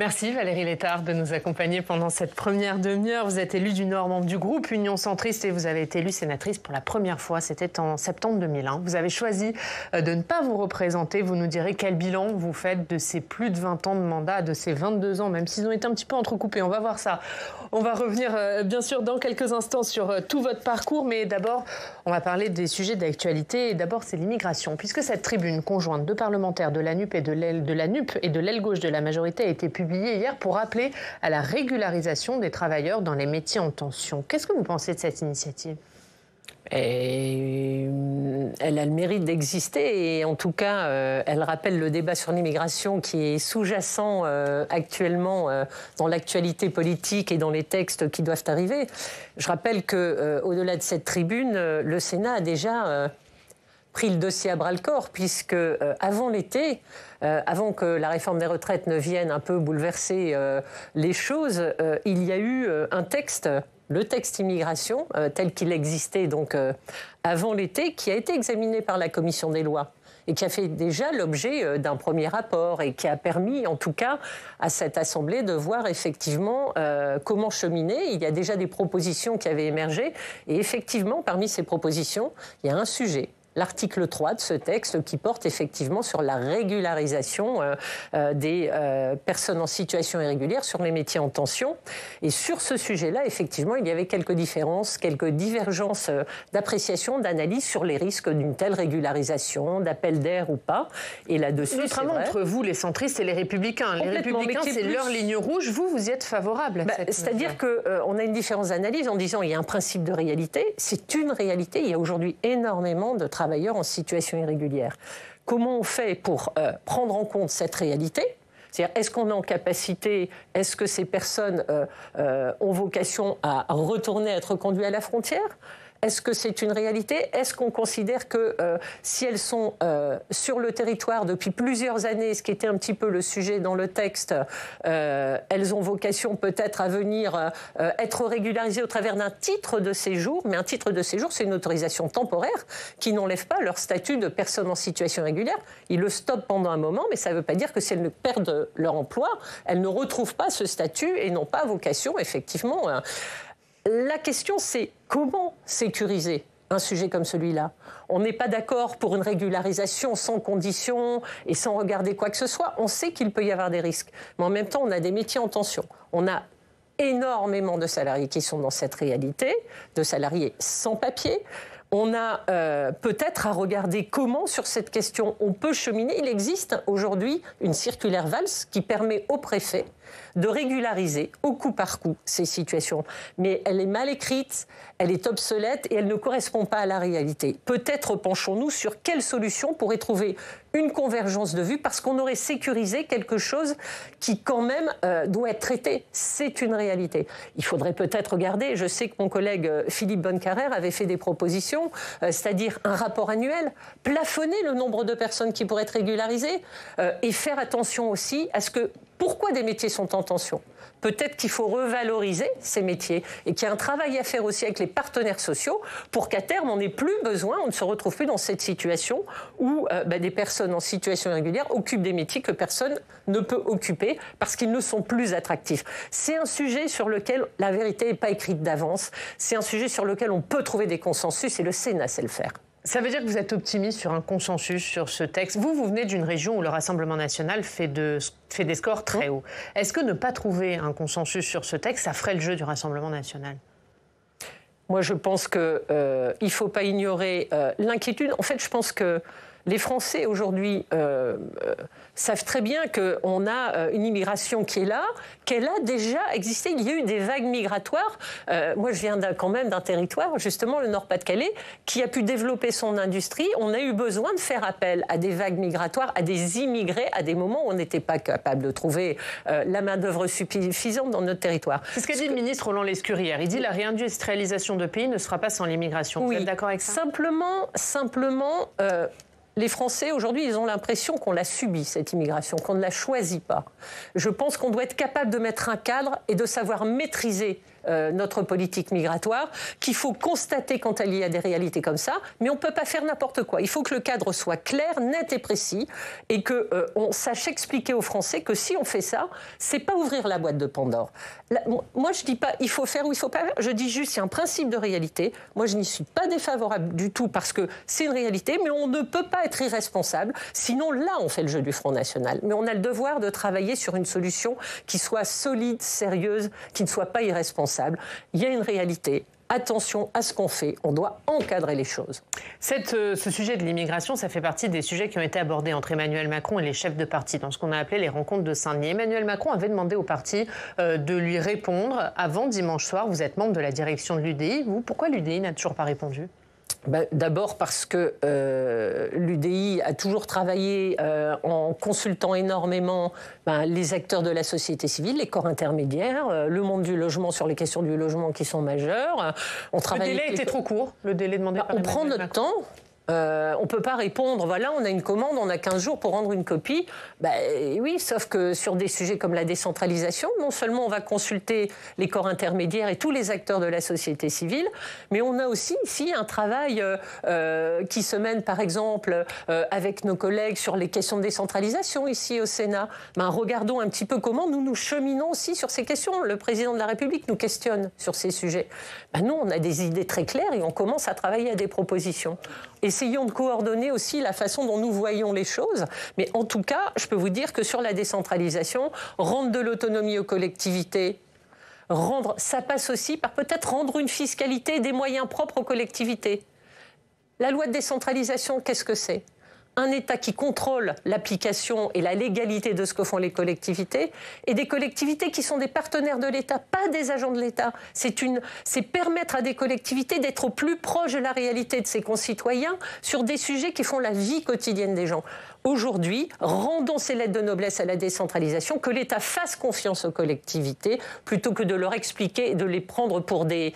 Merci Valérie Létard de nous accompagner pendant cette première demi-heure. Vous êtes élue du Nord, membre du groupe Union Centriste et vous avez été élue sénatrice pour la première fois. C'était en septembre 2001. Vous avez choisi de ne pas vous représenter. Vous nous direz quel bilan vous faites de ces plus de 20 ans de mandat, de ces 22 ans, même s'ils ont été un petit peu entrecoupés. On va voir ça. On va revenir bien sûr dans quelques instants sur tout votre parcours. Mais d'abord, on va parler des sujets d'actualité. Et d'abord, c'est l'immigration. Puisque cette tribune conjointe de parlementaires de la NUP et de l'aile gauche de la majorité a été publiée hier pour appeler à la régularisation des travailleurs dans les métiers en tension. Qu'est-ce que vous pensez de cette initiative ? Elle a le mérite d'exister et en tout cas, elle rappelle le débat sur l'immigration qui est sous-jacent actuellement dans l'actualité politique et dans les textes qui doivent arriver. Je rappelle qu'au-delà de cette tribune, le Sénat a déjà pris le dossier à bras-le-corps puisque avant l'été, avant que la réforme des retraites ne vienne un peu bouleverser les choses, il y a eu un texte, le texte immigration, tel qu'il existait donc avant l'été, qui a été examiné par la commission des lois et qui a fait déjà l'objet d'un premier rapport et qui a permis en tout cas à cette Assemblée de voir effectivement comment cheminer. Il y a déjà des propositions qui avaient émergé et effectivement parmi ces propositions, il y a un sujet. L'article 3 de ce texte qui porte effectivement sur la régularisation des personnes en situation irrégulière sur les métiers en tension. Et sur ce sujet-là, effectivement, il y avait quelques différences, quelques divergences d'appréciation, d'analyse sur les risques d'une telle régularisation, d'appel d'air ou pas. Et là-dessus, notamment entre vous, les centristes et les républicains. Les républicains, c'est leur ligne rouge. Vous y êtes favorable. C'est-à-dire qu'on a une différence d'analyse en disant qu'il y a un principe de réalité. C'est une réalité. Il y a aujourd'hui énormément de travailleurs en situation irrégulière. Comment on fait pour prendre en compte cette réalité ? C'est-à-dire, est-ce qu'on est en capacité, est-ce que ces personnes ont vocation à retourner être conduites à la frontière ? Est-ce que c'est une réalité ? Est-ce qu'on considère que si elles sont sur le territoire depuis plusieurs années, ce qui était un petit peu le sujet dans le texte, elles ont vocation peut-être à venir être régularisées au travers d'un titre de séjour, mais un titre de séjour, c'est une autorisation temporaire qui n'enlève pas leur statut de personne en situation régulière. Ils le stoppent pendant un moment, mais ça ne veut pas dire que si elles ne perdent leur emploi, elles ne retrouvent pas ce statut et n'ont pas vocation, effectivement. La question, c'est comment sécuriser un sujet comme celui-là ? On n'est pas d'accord pour une régularisation sans condition et sans regarder quoi que ce soit. On sait qu'il peut y avoir des risques. Mais en même temps, on a des métiers en tension. On a énormément de salariés qui sont dans cette réalité, de salariés sans papier. On a peut-être à regarder comment, sur cette question, on peut cheminer. Il existe aujourd'hui une circulaire Valls qui permet au préfet de régulariser au coup par coup ces situations. Mais elle est mal écrite, elle est obsolète et elle ne correspond pas à la réalité. Peut-être penchons-nous sur quelle solution pourrait trouver une convergence de vues parce qu'on aurait sécurisé quelque chose qui quand même doit être traité. C'est une réalité. Il faudrait peut-être regarder, je sais que mon collègue Philippe Bonnecarrère avait fait des propositions, c'est-à-dire un rapport annuel, plafonner le nombre de personnes qui pourraient être régularisées et faire attention aussi à ce que pourquoi des métiers sont en tension ? Peut-être qu'il faut revaloriser ces métiers et qu'il y a un travail à faire aussi avec les partenaires sociaux pour qu'à terme, on n'ait plus besoin, on ne se retrouve plus dans cette situation où des personnes en situation irrégulière occupent des métiers que personne ne peut occuper parce qu'ils ne sont plus attractifs. C'est un sujet sur lequel la vérité n'est pas écrite d'avance. C'est un sujet sur lequel on peut trouver des consensus et le Sénat sait le faire. Ça veut dire que vous êtes optimiste sur un consensus sur ce texte. Vous venez d'une région où le Rassemblement national fait des scores très hauts. Est-ce que ne pas trouver un consensus sur ce texte, ça ferait le jeu du Rassemblement national ? Moi, je pense qu'il ne faut pas ignorer l'inquiétude. En fait, je pense que les Français, aujourd'hui, savent très bien qu'on a une immigration qui est là, qu'elle a déjà existé. Il y a eu des vagues migratoires. Moi, je viens quand même d'un territoire, justement, le Nord-Pas-de-Calais, qui a pu développer son industrie. On a eu besoin de faire appel à des vagues migratoires, à des immigrés, à des moments où on n'était pas capable de trouver la main-d'œuvre suffisante dans notre territoire. C'est ce qu'a dit le ministre Roland Lescure hier. Il dit la réindustrialisation de pays ne sera pas sans l'immigration. Oui. Vous êtes d'accord avec ça ? Simplement, les Français, aujourd'hui, ils ont l'impression qu'on l'a subie, cette immigration, qu'on ne la choisit pas. Je pense qu'on doit être capable de mettre un cadre et de savoir maîtriser notre politique migratoire, qu'il faut constater quand il y a des réalités comme ça, mais on ne peut pas faire n'importe quoi. Il faut que le cadre soit clair, net et précis, et qu'on sache expliquer aux Français que si on fait ça, c'est pas ouvrir la boîte de Pandore. Là, moi, je dis pas il faut faire ou il faut pas faire, je dis juste il y a un principe de réalité. Moi, je n'y suis pas défavorable du tout parce que c'est une réalité, mais on ne peut pas être irresponsable. Sinon, là, on fait le jeu du Front National. Mais on a le devoir de travailler sur une solution qui soit solide, sérieuse, qui ne soit pas irresponsable. Il y a une réalité. Attention à ce qu'on fait, on doit encadrer les choses. Ce sujet de l'immigration, ça fait partie des sujets qui ont été abordés entre Emmanuel Macron et les chefs de parti dans ce qu'on a appelé les rencontres de Saint-Denis. Emmanuel Macron avait demandé au parti de lui répondre avant dimanche soir. Vous êtes membre de la direction de l'UDI. Pourquoi l'UDI n'a toujours pas répondu ? D'abord parce que l'UDI a toujours travaillé en consultant énormément les acteurs de la société civile, les corps intermédiaires, le monde du logement sur les questions du logement qui sont majeures. Le délai était trop court, le délai demandé par Emmanuel Macron. On prend notre temps. On ne peut pas répondre, voilà, on a une commande, on a 15 jours pour rendre une copie. Oui, sauf que sur des sujets comme la décentralisation, non seulement on va consulter les corps intermédiaires et tous les acteurs de la société civile, mais on a aussi ici un travail qui se mène, par exemple, avec nos collègues sur les questions de décentralisation ici au Sénat. Regardons un petit peu comment nous cheminons aussi sur ces questions. Le président de la République nous questionne sur ces sujets. Nous, on a des idées très claires et on commence à travailler à des propositions. Essayons de coordonner aussi la façon dont nous voyons les choses. Mais en tout cas, je peux vous dire que sur la décentralisation, rendre de l'autonomie aux collectivités, ça passe aussi par peut-être rendre une fiscalité et des moyens propres aux collectivités. La loi de décentralisation, qu'est-ce que c'est ? Un État qui contrôle l'application et la légalité de ce que font les collectivités, et des collectivités qui sont des partenaires de l'État, pas des agents de l'État. C'est permettre à des collectivités d'être au plus proche de la réalité de ses concitoyens sur des sujets qui font la vie quotidienne des gens. Aujourd'hui, rendons ces lettres de noblesse à la décentralisation, que l'État fasse confiance aux collectivités, plutôt que de leur expliquer et de les prendre pour des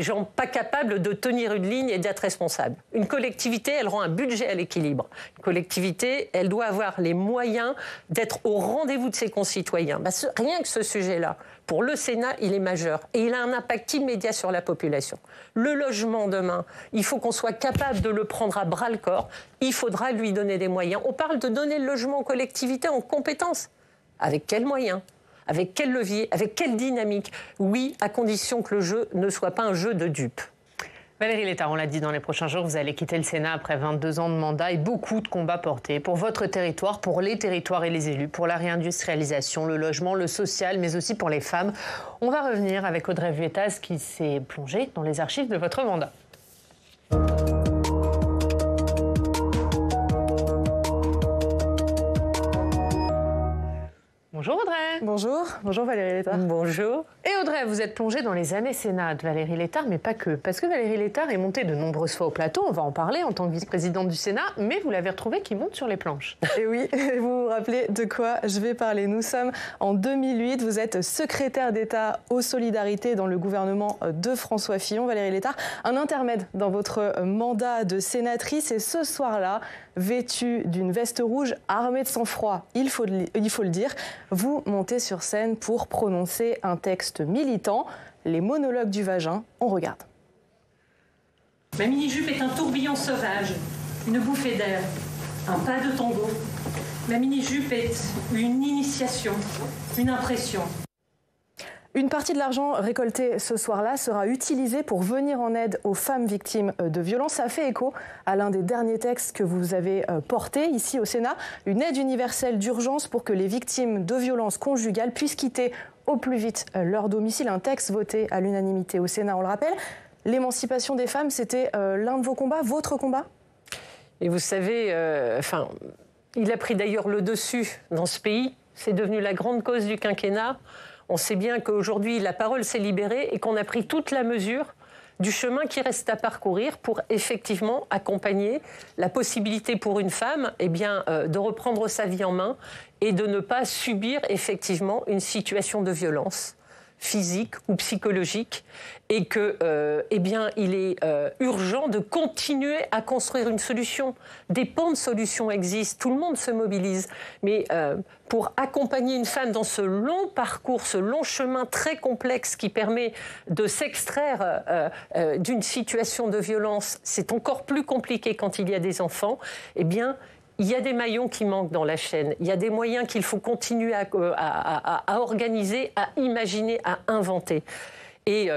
gens pas capables de tenir une ligne et d'être responsables. Une collectivité, elle rend un budget à l'équilibre. Une collectivité, elle doit avoir les moyens d'être au rendez-vous de ses concitoyens. Rien que ce sujet-là, pour le Sénat, il est majeur et il a un impact immédiat sur la population. Le logement demain, il faut qu'on soit capable de le prendre à bras-le-corps. Il faudra lui donner des moyens. On parle de donner le logement aux collectivités en compétences. Avec quels moyens ? Avec quel levier ? Avec quelle dynamique ? Oui, à condition que le jeu ne soit pas un jeu de dupes. Valérie Létard, on l'a dit, dans les prochains jours, vous allez quitter le Sénat après 22 ans de mandat et beaucoup de combats portés pour votre territoire, pour les territoires et les élus, pour la réindustrialisation, le logement, le social, mais aussi pour les femmes. On va revenir avec Audrey Vuettaz qui s'est plongée dans les archives de votre mandat. Bonjour Audrey. Bonjour Valérie Létard. Bonjour. Et Audrey, vous êtes plongée dans les années Sénat de Valérie Létard, mais pas que. Parce que Valérie Létard est montée de nombreuses fois au plateau, on va en parler en tant que vice-présidente du Sénat, mais vous l'avez retrouvée qui monte sur les planches. Et oui, vous vous rappelez de quoi je vais parler. Nous sommes en 2008, vous êtes secrétaire d'État aux solidarités dans le gouvernement de François Fillon. Valérie Létard, un intermède dans votre mandat de sénatrice, et ce soir-là, vêtue d'une veste rouge, armée de sang-froid, il faut le dire, vous montez sur scène pour prononcer un texte militant, les monologues du vagin. On regarde. Ma mini-jupe est un tourbillon sauvage, une bouffée d'air, un pas de tango. Ma mini-jupe est une initiation, une impression. Une partie de l'argent récolté ce soir-là sera utilisée pour venir en aide aux femmes victimes de violences. Ça fait écho à l'un des derniers textes que vous avez porté ici au Sénat, une aide universelle d'urgence pour que les victimes de violences conjugales puissent quitter au plus vite leur domicile. Un texte voté à l'unanimité au Sénat, on le rappelle. L'émancipation des femmes, c'était l'un de vos combats, votre combat ? Et vous savez, il a pris d'ailleurs le dessus dans ce pays. C'est devenu la grande cause du quinquennat. On sait bien qu'aujourd'hui, la parole s'est libérée et qu'on a pris toute la mesure du chemin qui reste à parcourir pour effectivement accompagner la possibilité pour une femme de reprendre sa vie en main et de ne pas subir effectivement une situation de violence physique ou psychologique, et que, eh bien, il est urgent de continuer à construire une solution. Des pans de solutions existent, tout le monde se mobilise, mais pour accompagner une femme dans ce long parcours, ce long chemin très complexe qui permet de s'extraire d'une situation de violence, c'est encore plus compliqué quand il y a des enfants, eh bien, il y a des maillons qui manquent dans la chaîne. Il y a des moyens qu'il faut continuer à organiser, à imaginer, à inventer. Et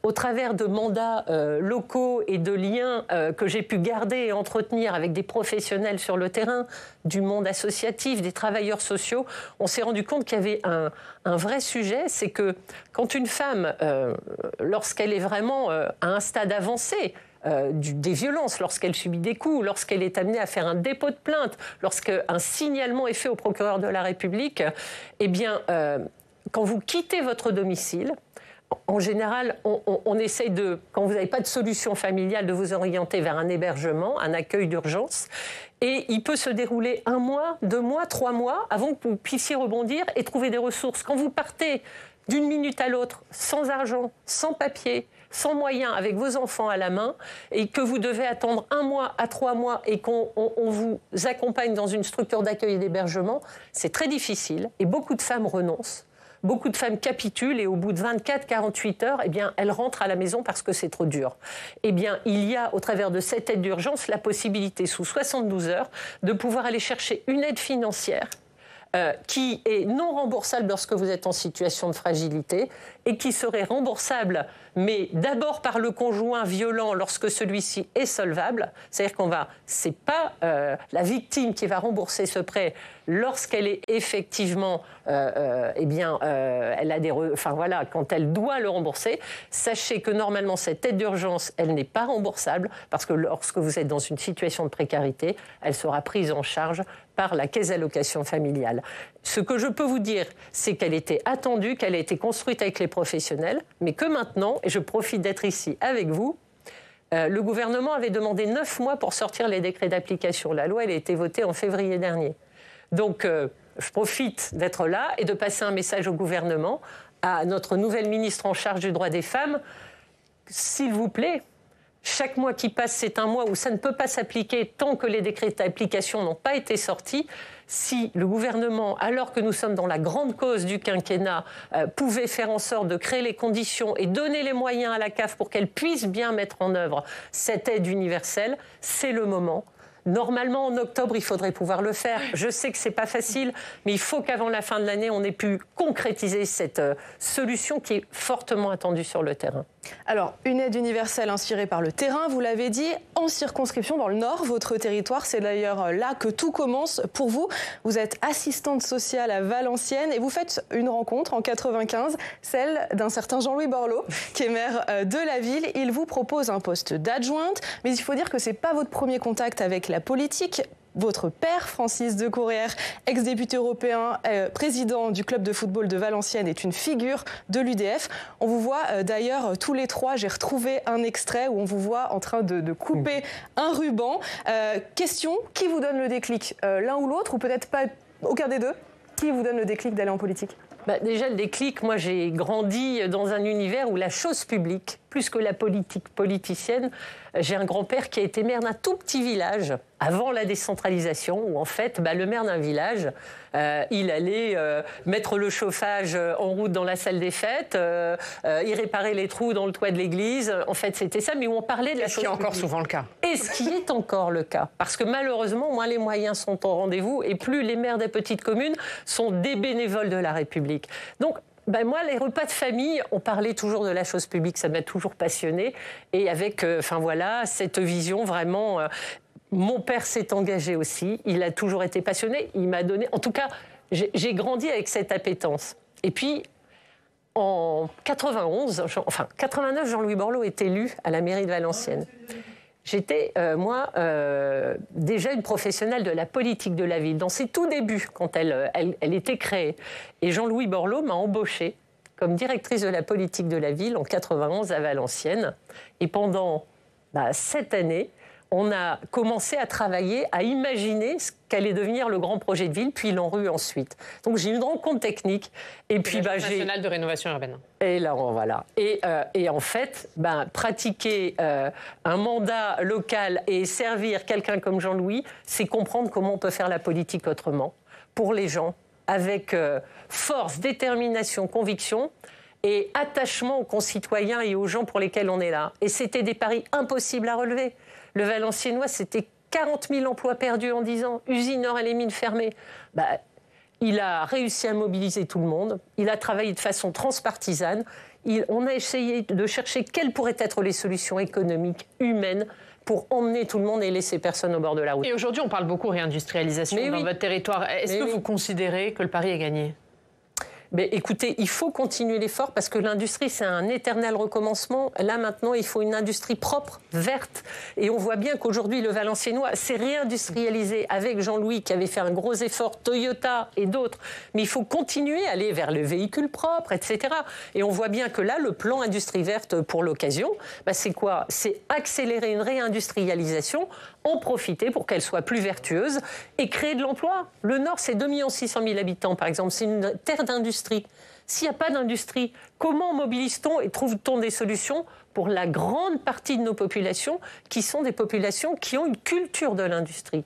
au travers de mandats locaux et de liens que j'ai pu garder et entretenir avec des professionnels sur le terrain, du monde associatif, des travailleurs sociaux, on s'est rendu compte qu'il y avait un vrai sujet, c'est que quand une femme, lorsqu'elle est vraiment à un stade avancé, des violences, lorsqu'elle subit des coups, lorsqu'elle est amenée à faire un dépôt de plainte, lorsqu'un signalement est fait au procureur de la République, eh bien, quand vous quittez votre domicile, en général, on essaye de, quand vous n'avez pas de solution familiale, de vous orienter vers un hébergement, un accueil d'urgence. Et il peut se dérouler 1 mois, 2 mois, 3 mois avant que vous puissiez rebondir et trouver des ressources. Quand vous partez d'une minute à l'autre, sans argent, sans papier, sans moyens, avec vos enfants à la main, et que vous devez attendre 1 mois à 3 mois et qu'on vous accompagne dans une structure d'accueil et d'hébergement, c'est très difficile et beaucoup de femmes renoncent. Beaucoup de femmes capitulent et au bout de 24-48 heures, eh bien, elles rentrent à la maison parce que c'est trop dur. Eh bien, il y a, au travers de cette aide d'urgence, la possibilité, sous 72 heures, de pouvoir aller chercher une aide financière qui est non remboursable lorsque vous êtes en situation de fragilité et qui serait remboursable, mais d'abord par le conjoint violent lorsque celui-ci est solvable. C'est-à-dire c'est pas la victime qui va rembourser ce prêt lorsqu'elle est effectivement, elle a quand elle doit le rembourser. Sachez que normalement cette aide d'urgence, elle n'est pas remboursable parce que lorsque vous êtes dans une situation de précarité, elle sera prise en charge par la caisse d'allocation familiale. Ce que je peux vous dire, c'est qu'elle était attendue, qu'elle a été construite avec les professionnels, mais que maintenant, et je profite d'être ici avec vous, le gouvernement avait demandé 9 mois pour sortir les décrets d'application. La loi, elle a été votée en février dernier. Donc, je profite d'être là et de passer un message au gouvernement, à notre nouvelle ministre en charge du droit des femmes. S'il vous plaît, chaque mois qui passe, c'est un mois où ça ne peut pas s'appliquer tant que les décrets d'application n'ont pas été sortis. Si le gouvernement, alors que nous sommes dans la grande cause du quinquennat, pouvait faire en sorte de créer les conditions et donner les moyens à la CAF pour qu'elle puisse bien mettre en œuvre cette aide universelle, c'est le moment. Normalement, en octobre, il faudrait pouvoir le faire. Je sais que ce n'est pas facile, mais il faut qu'avant la fin de l'année, on ait pu concrétiser cette solution qui est fortement attendue sur le terrain. Alors, une aide universelle inspirée par le terrain, vous l'avez dit, en circonscription dans le Nord, votre territoire. C'est d'ailleurs là que tout commence pour vous. Vous êtes assistante sociale à Valenciennes et vous faites une rencontre en 95, celle d'un certain Jean-Louis Borloo, qui est maire de la ville. Il vous propose un poste d'adjointe, mais il faut dire que ce n'est pas votre premier contact avec la politique. Votre père, Francis de Courrières, ex-député européen, président du club de football de Valenciennes, est une figure de l'UDF. On vous voit d'ailleurs tous les trois, j'ai retrouvé un extrait où on vous voit en train de couper un ruban. Question, qui vous donne le déclic, l'un ou l'autre, ou peut-être pas aucun des deux? Qui vous donne le déclic d'aller en politique? Déjà, le déclic, moi j'ai grandi dans un univers où la chose publique, plus que la politique politicienne, j'ai un grand-père qui a été maire d'un tout petit village avant la décentralisation, où en fait, le maire d'un village, il allait mettre le chauffage en route dans la salle des fêtes, il réparait les trous dans le toit de l'église. En fait, c'était ça, mais où on parlait de la chose publique. Ce qui est encore souvent le cas. Et ce qui est encore le cas. Parce que malheureusement, moins les moyens sont au rendez-vous et plus les maires des petites communes sont des bénévoles de la République. Donc, moi, les repas de famille, on parlait toujours de la chose publique, ça m'a toujours passionnée. Et avec, cette vision vraiment... mon père s'est engagé aussi, il a toujours été passionné, il m'a donné... En tout cas, j'ai grandi avec cette appétence. Et puis, en 89, Jean-Louis Borloo est élu à la mairie de Valenciennes. J'étais, déjà une professionnelle de la politique de la ville, dans ses tout débuts, quand elle était créée. Et Jean-Louis Borloo m'a embauchée comme directrice de la politique de la ville en 91 à Valenciennes. Et pendant 7 années, on a commencé à travailler, à imaginer ce qu'allait devenir le grand projet de ville, puis l'ANRU ensuite. Donc j'ai eu une rencontre technique. Et puis l'Agence nationale de rénovation urbaine. Et là, voilà. Et en fait, pratiquer un mandat local et servir quelqu'un comme Jean-Louis, c'est comprendre comment on peut faire la politique autrement, pour les gens, avec force, détermination, conviction et attachement aux concitoyens et aux gens pour lesquels on est là. Et c'était des paris impossibles à relever. Le Valenciennois, c'était 40 000 emplois perdus en 10 ans, usines Nord et les mines fermées. Il a réussi à mobiliser tout le monde, il a travaillé de façon transpartisane, on a essayé de chercher quelles pourraient être les solutions économiques, humaines, pour emmener tout le monde et laisser personne au bord de la route. Et aujourd'hui, on parle beaucoup réindustrialisation dans votre territoire. Est-ce que vous considérez que le pari est gagné ? Mais écoutez, il faut continuer l'effort parce que l'industrie, c'est un éternel recommencement. Là, maintenant, il faut une industrie propre, verte. Et on voit bien qu'aujourd'hui, le Valenciennois s'est réindustrialisé avec Jean-Louis qui avait fait un gros effort, Toyota et d'autres. Mais il faut continuer à aller vers le véhicule propre, etc. Et on voit bien que là, le plan Industrie verte pour l'occasion, c'est quoi ? C'est accélérer une réindustrialisation, en profiter pour qu'elle soit plus vertueuse et créer de l'emploi. Le Nord, c'est 2 600 000 habitants, par exemple. C'est une terre d'industrie. S'il n'y a pas d'industrie, comment mobilise-t-on et trouve-t-on des solutions pour la grande partie de nos populations qui sont des populations qui ont une culture de l'industrie ?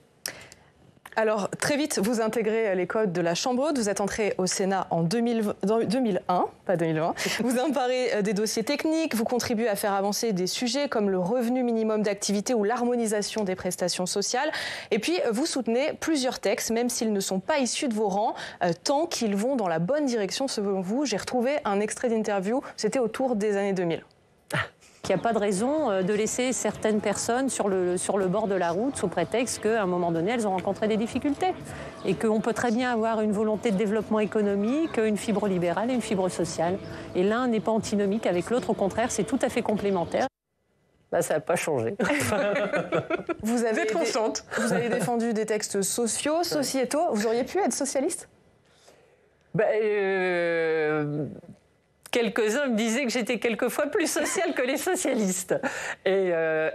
Alors, très vite, vous intégrez les codes de la Chambre haute. Vous êtes entré au Sénat en 2001, pas 2020. Vous emparez des dossiers techniques, vous contribuez à faire avancer des sujets comme le revenu minimum d'activité ou l'harmonisation des prestations sociales. Et puis, vous soutenez plusieurs textes, même s'ils ne sont pas issus de vos rangs, tant qu'ils vont dans la bonne direction selon vous. J'ai retrouvé un extrait d'interview, c'était autour des années 2000. Il n'y a pas de raison de laisser certaines personnes sur le bord de la route sous prétexte qu'à un moment donné, elles ont rencontré des difficultés. Et qu'on peut très bien avoir une volonté de développement économique, une fibre libérale et une fibre sociale. Et l'un n'est pas antinomique avec l'autre, au contraire, c'est tout à fait complémentaire. Ça n'a pas changé. Vous avez défendu des textes sociaux, sociétaux. Vous auriez pu être socialiste ? Quelques-uns me disaient que j'étais quelquefois plus sociale que les socialistes. Et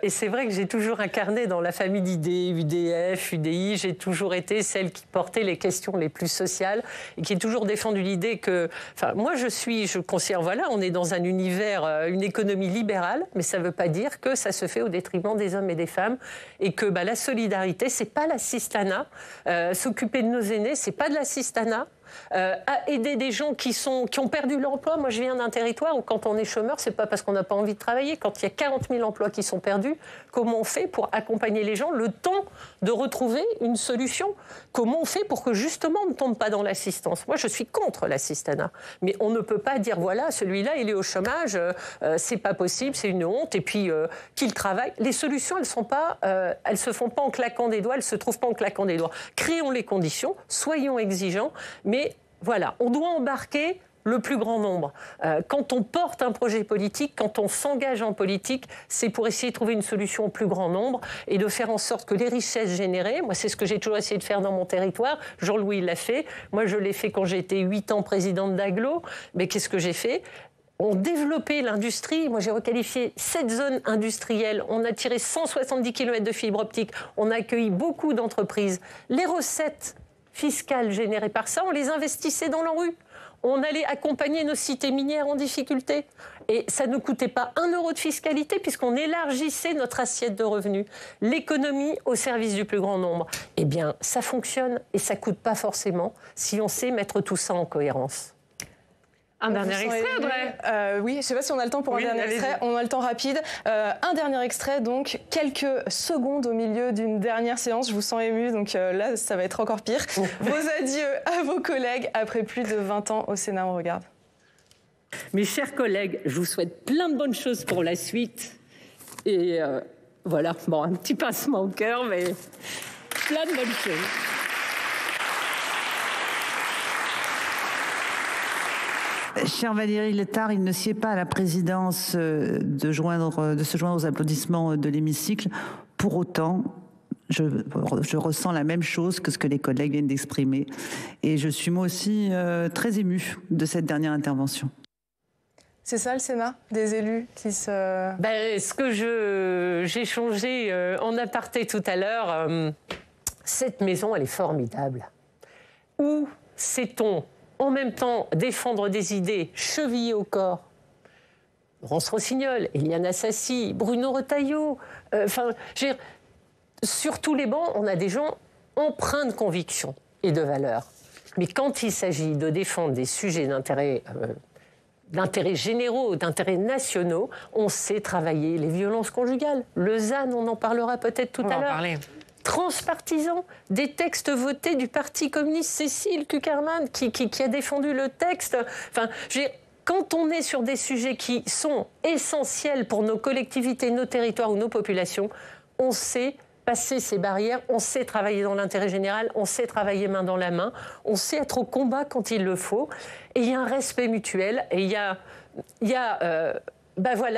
c'est vrai que j'ai toujours incarné dans la famille d'idées, UDF, UDI, j'ai toujours été celle qui portait les questions les plus sociales et qui a toujours défendu l'idée que... moi, je considère, on est dans un univers, une économie libérale, mais ça ne veut pas dire que ça se fait au détriment des hommes et des femmes et que la solidarité, ce n'est pas l'assistanat. S'occuper de nos aînés, ce n'est pas de l'assistanat. À aider des gens qui ont perdu l'emploi. Moi, je viens d'un territoire où quand on est chômeur, c'est pas parce qu'on n'a pas envie de travailler. Quand il y a 40 000 emplois qui sont perdus, comment on fait pour accompagner les gens le temps de retrouver une solution ? Comment on fait pour que justement on ne tombe pas dans l'assistance ? Moi, je suis contre l'assistanat. Mais on ne peut pas dire, celui-là, il est au chômage, c'est pas possible, c'est une honte, et puis qu'il travaille. Les solutions, elles se font pas en claquant des doigts, elles se trouvent pas en claquant des doigts. Créons les conditions, soyons exigeants, mais on doit embarquer le plus grand nombre. Quand on porte un projet politique, quand on s'engage en politique, c'est pour essayer de trouver une solution au plus grand nombre et de faire en sorte que les richesses générées, moi c'est ce que j'ai toujours essayé de faire dans mon territoire, Jean-Louis l'a fait, moi je l'ai fait quand j'ai été 8 ans présidente d'Aglo, mais qu'est-ce que j'ai fait ? On développait l'industrie. Moi, j'ai requalifié 7 zones industrielles. On a tiré 170 km de fibre optique. On a accueilli beaucoup d'entreprises. Les recettes fiscales générées par ça, on les investissait dans l'ANRU. On allait accompagner nos cités minières en difficulté. Et ça ne coûtait pas 1 euro de fiscalité puisqu'on élargissait notre assiette de revenus. L'économie au service du plus grand nombre. Eh bien, ça fonctionne et ça ne coûte pas forcément si on sait mettre tout ça en cohérence. Un dernier extrait, Audrey. Oui, je ne sais pas si on a le temps pour un dernier extrait. On a le temps rapide. Un dernier extrait, donc quelques secondes au milieu d'une dernière séance. Je vous sens ému, donc là, ça va être encore pire. Vos adieux à vos collègues après plus de 20 ans au Sénat. On regarde. Mes chers collègues, je vous souhaite plein de bonnes choses pour la suite. Et un petit pincement au cœur, mais plein de bonnes choses. Chère Valérie Létard, il ne sied pas à la présidence de se joindre aux applaudissements de l'hémicycle. Pour autant, je ressens la même chose que ce que les collègues viennent d'exprimer. Et je suis moi aussi très émue de cette dernière intervention. C'est ça le Sénat, des élus qui se... Ce que j'ai changé en aparté tout à l'heure, cette maison, elle est formidable. Où sait-on en même temps défendre des idées chevillées au corps? Laurence Rossignol, Éliane Assassi, Bruno Retailleau, sur tous les bancs, on a des gens empreints de conviction et de valeurs. Mais quand il s'agit de défendre des sujets d'intérêt généraux, d'intérêts nationaux, on sait travailler les violences conjugales. Le ZAN, on en parlera peut-être tout à l'heure. Transpartisan, des textes votés du Parti communiste, Cécile Cukierman qui a défendu le texte. Quand on est sur des sujets qui sont essentiels pour nos collectivités, nos territoires ou nos populations, on sait passer ces barrières, on sait travailler dans l'intérêt général, on sait travailler main dans la main, on sait être au combat quand il le faut. Et il y a un respect mutuel et il y a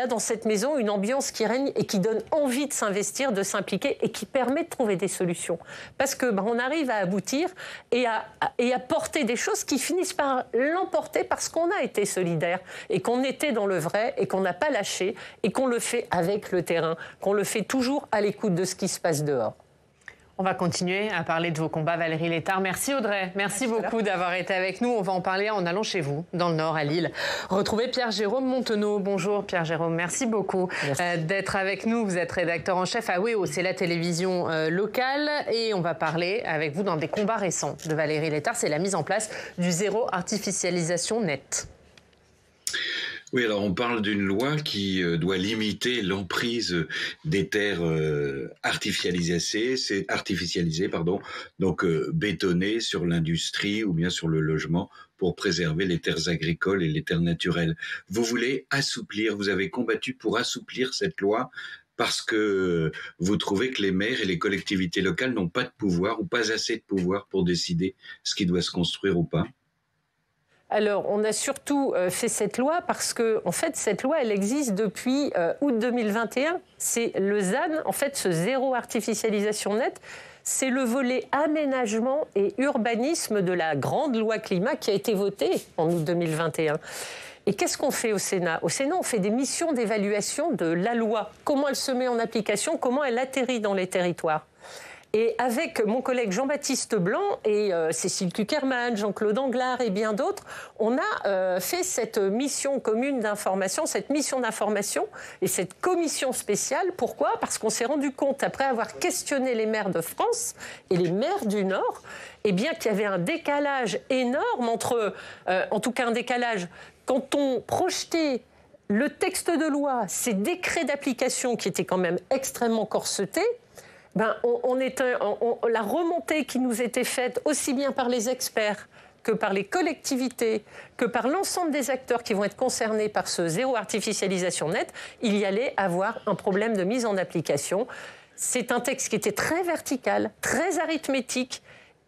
dans cette maison, une ambiance qui règne et qui donne envie de s'investir, de s'impliquer et qui permet de trouver des solutions. Parce que on arrive à aboutir et à porter des choses qui finissent par l'emporter parce qu'on a été solidaires et qu'on était dans le vrai et qu'on n'a pas lâché et qu'on le fait avec le terrain, qu'on le fait toujours à l'écoute de ce qui se passe dehors. On va continuer à parler de vos combats, Valérie Létard. Merci Audrey, merci beaucoup d'avoir été avec nous. On va en parler en allant chez vous, dans le Nord, à Lille. Retrouvez Pierre-Jérôme Montenot. Bonjour Pierre-Jérôme, merci beaucoup d'être avec nous. Vous êtes rédacteur en chef à WEO, c'est la télévision locale. Et on va parler avec vous dans des combats récents de Valérie Létard. C'est la mise en place du zéro artificialisation net. Oui, alors on parle d'une loi qui doit limiter l'emprise des terres artificialisées, donc bétonnées sur l'industrie ou bien sur le logement pour préserver les terres agricoles et les terres naturelles. Vous voulez assouplir, vous avez combattu pour assouplir cette loi parce que vous trouvez que les maires et les collectivités locales n'ont pas de pouvoir ou pas assez de pouvoir pour décider ce qui doit se construire ou pas. Alors, on a surtout fait cette loi parce que, en fait, cette loi, elle existe depuis août 2021. C'est le ZAN, en fait, ce zéro artificialisation nette. C'est le volet aménagement et urbanisme de la grande loi climat qui a été votée en août 2021. Et qu'est-ce qu'on fait au Sénat? Au Sénat, on fait des missions d'évaluation de la loi. Comment elle se met en application, comment elle atterrit dans les territoires. Et avec mon collègue Jean-Baptiste Blanc et Cécile Cukierman, Jean-Claude Anglard et bien d'autres, on a fait cette mission commune d'information, cette mission d'information et cette commission spéciale. Pourquoi? Parce qu'on s'est rendu compte, après avoir questionné les maires de France et les maires du Nord, qu'il y avait un décalage énorme entre, en tout cas un décalage, quand on projetait le texte de loi, ces décrets d'application qui étaient quand même extrêmement corsetés, la remontée qui nous était faite aussi bien par les experts que par les collectivités, que par l'ensemble des acteurs qui vont être concernés par ce zéro artificialisation net, il y allait avoir un problème de mise en application. C'est un texte qui était très vertical, très arithmétique,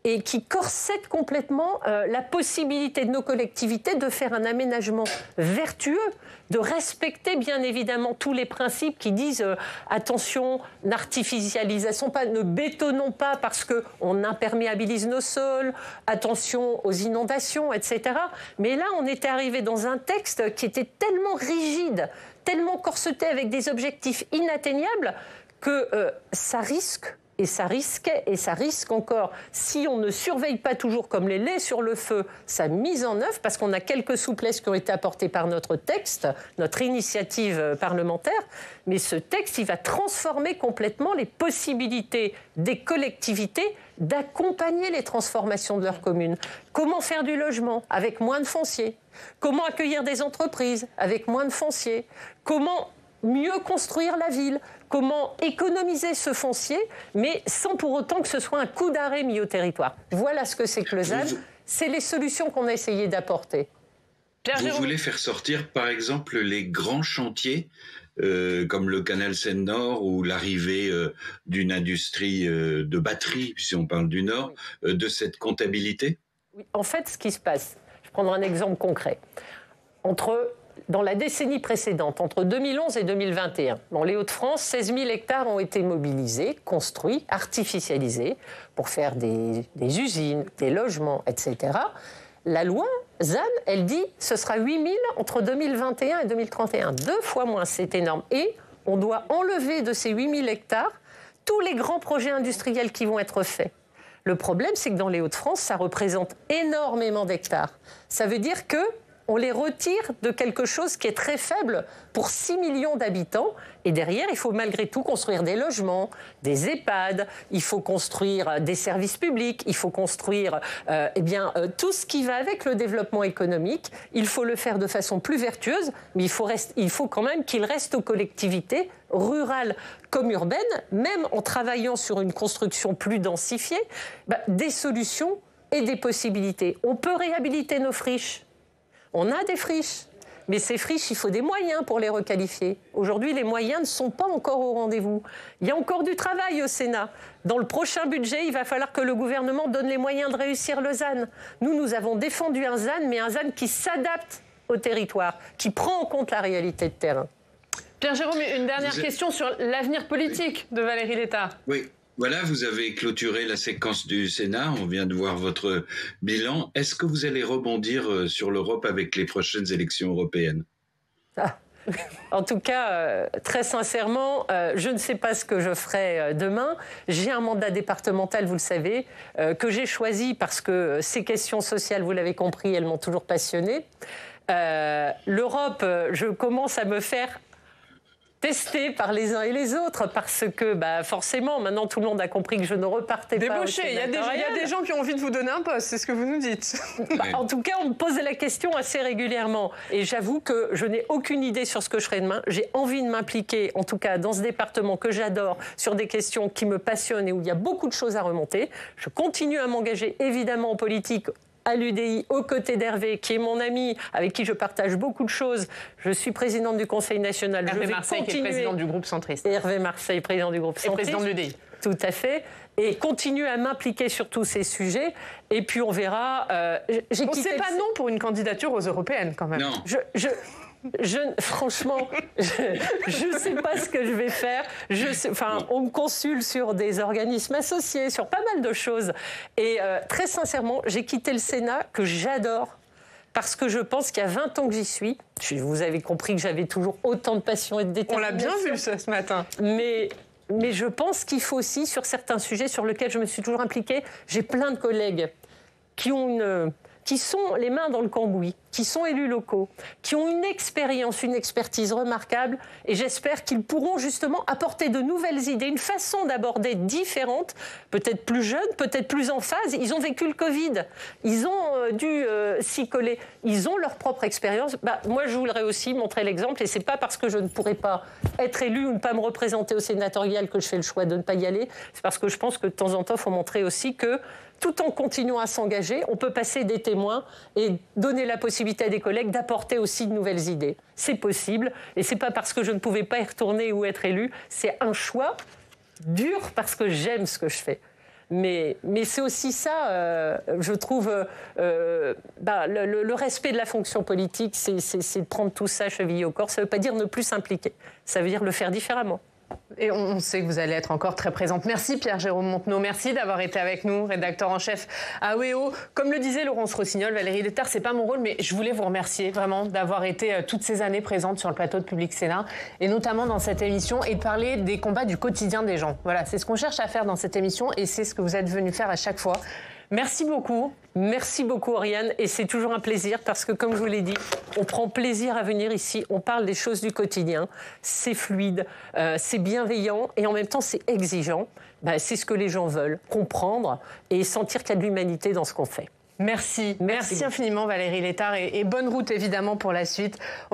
et qui corsette complètement la possibilité de nos collectivités de faire un aménagement vertueux, de respecter bien évidemment tous les principes qui disent attention, n'artificialisation pas, ne bétonnons pas parce qu'on imperméabilise nos sols, attention aux inondations, etc. Mais là, on était arrivé dans un texte qui était tellement rigide, tellement corseté avec des objectifs inatteignables que ça risque. Et ça risquait, et ça risque encore, si on ne surveille pas toujours comme les laits sur le feu, sa mise en œuvre, parce qu'on a quelques souplesses qui ont été apportées par notre texte, notre initiative parlementaire, mais ce texte, il va transformer complètement les possibilités des collectivités d'accompagner les transformations de leurs communes. Comment faire du logement avec moins de foncier? Comment accueillir des entreprises avec moins de foncier? Comment mieux construire la ville? Comment économiser ce foncier, mais sans pour autant que ce soit un coup d'arrêt mis au territoire. Voilà ce que c'est que le ZAN. C'est les solutions qu'on a essayé d'apporter. Vous voulez faire sortir, par exemple, les grands chantiers, comme le canal Seine-Nord ou l'arrivée d'une industrie de batterie, si on parle du Nord, de cette comptabilité? Oui, en fait, ce qui se passe, je vais prendre un exemple concret. Dans la décennie précédente, entre 2011 et 2021, dans les Hauts-de-France, 16 000 hectares ont été mobilisés, construits, artificialisés, pour faire des usines, des logements, etc. La loi ZAN, elle dit ce sera 8 000 entre 2021 et 2031. 2 fois moins, c'est énorme. Et on doit enlever de ces 8 000 hectares tous les grands projets industriels qui vont être faits. Le problème, c'est que dans les Hauts-de-France, ça représente énormément d'hectares. Ça veut dire que on les retire de quelque chose qui est très faible pour 6 millions d'habitants. Et derrière, il faut malgré tout construire des logements, des EHPAD, il faut construire des services publics, il faut construire tout ce qui va avec le développement économique. Il faut le faire de façon plus vertueuse, mais il faut quand même qu'il reste aux collectivités rurales comme urbaines, même en travaillant sur une construction plus densifiée, des solutions et des possibilités. On peut réhabiliter nos friches. On a des friches, mais ces friches, il faut des moyens pour les requalifier. Aujourd'hui, les moyens ne sont pas encore au rendez-vous. Il y a encore du travail au Sénat. Dans le prochain budget, il va falloir que le gouvernement donne les moyens de réussir le ZAN. Nous avons défendu un ZAN, mais un ZAN qui s'adapte au territoire, qui prend en compte la réalité de terrain. Pierre-Jérôme, une dernière question sur l'avenir politique de Valérie Létard. Oui. Voilà, vous avez clôturé la séquence du Sénat, on vient de voir votre bilan. Est-ce que vous allez rebondir sur l'Europe avec les prochaines élections européennes ? En tout cas, très sincèrement, je ne sais pas ce que je ferai demain. J'ai un mandat départemental, vous le savez, que j'ai choisi parce que ces questions sociales, vous l'avez compris, elles m'ont toujours passionnée. L'Europe, je commence à me faire testé par les uns et les autres, parce que forcément, maintenant tout le monde a compris que je ne repartais pas au sénatorial. Il y a des gens qui ont envie de vous donner un poste, c'est ce que vous nous dites. En tout cas, on me pose la question assez régulièrement. Et j'avoue que je n'ai aucune idée sur ce que je ferai demain. J'ai envie de m'impliquer, en tout cas dans ce département que j'adore, sur des questions qui me passionnent et où il y a beaucoup de choses à remonter. Je continue à m'engager évidemment en politique, à l'UDI, aux côtés d'Hervé, qui est mon ami, avec qui je partage beaucoup de choses. Je suis présidente du Conseil national. Hervé Marseille, qui est président du groupe centriste. Hervé Marseille, président du groupe centriste. Et président de l'UDI. Tout à fait. Et continue à m'impliquer sur tous ces sujets. Et puis on verra. C'est pas non pour une candidature aux européennes, quand même. Non. Franchement, je ne sais pas ce que je vais faire. On me consulte sur des organismes associés, sur pas mal de choses. Et très sincèrement, j'ai quitté le Sénat, que j'adore, parce que je pense qu'il y a 20 ans que j'y suis. Vous avez compris que j'avais toujours autant de passion et de détermination. On l'a bien vu ça, ce matin. Mais je pense qu'il faut aussi, sur certains sujets sur lesquels je me suis toujours impliquée, j'ai plein de collègues qui sont les mains dans le cambouis, qui sont élus locaux, qui ont une expérience, une expertise remarquable, et j'espère qu'ils pourront justement apporter de nouvelles idées, une façon d'aborder différente, peut-être plus jeune, peut-être plus en phase. Ils ont vécu le Covid, ils ont dû s'y coller, ils ont leur propre expérience. Moi, je voudrais aussi montrer l'exemple, et c'est pas parce que je ne pourrais pas être élu ou ne pas me représenter au sénatorial que je fais le choix de ne pas y aller, c'est parce que je pense que de temps en temps, il faut montrer aussi que tout en continuant à s'engager, on peut passer des témoins et donner la possibilité à des collègues d'apporter aussi de nouvelles idées. C'est possible, et c'est pas parce que je ne pouvais pas y retourner ou être élu, c'est un choix dur parce que j'aime ce que je fais. Mais c'est aussi ça, je trouve, le respect de la fonction politique, c'est de prendre tout ça chevillé au corps. Ça ne veut pas dire ne plus s'impliquer, ça veut dire le faire différemment. Et on sait que vous allez être encore très présente. Merci Pierre-Jérôme Montenot, merci d'avoir été avec nous, rédacteur en chef à WEO. Comme le disait Laurence Rossignol, Valérie Létard, c'est pas mon rôle, mais je voulais vous remercier vraiment d'avoir été toutes ces années présente sur le plateau de Public Sénat, et notamment dans cette émission, et de parler des combats du quotidien des gens. Voilà, c'est ce qu'on cherche à faire dans cette émission, et c'est ce que vous êtes venu faire à chaque fois. Merci beaucoup. Merci beaucoup, Oriane. Et c'est toujours un plaisir parce que, comme je vous l'ai dit, on prend plaisir à venir ici. On parle des choses du quotidien. C'est fluide, c'est bienveillant et en même temps, c'est exigeant. C'est ce que les gens veulent, comprendre et sentir qu'il y a de l'humanité dans ce qu'on fait. Merci infiniment, Valérie Létard, et bonne route, évidemment, pour la suite.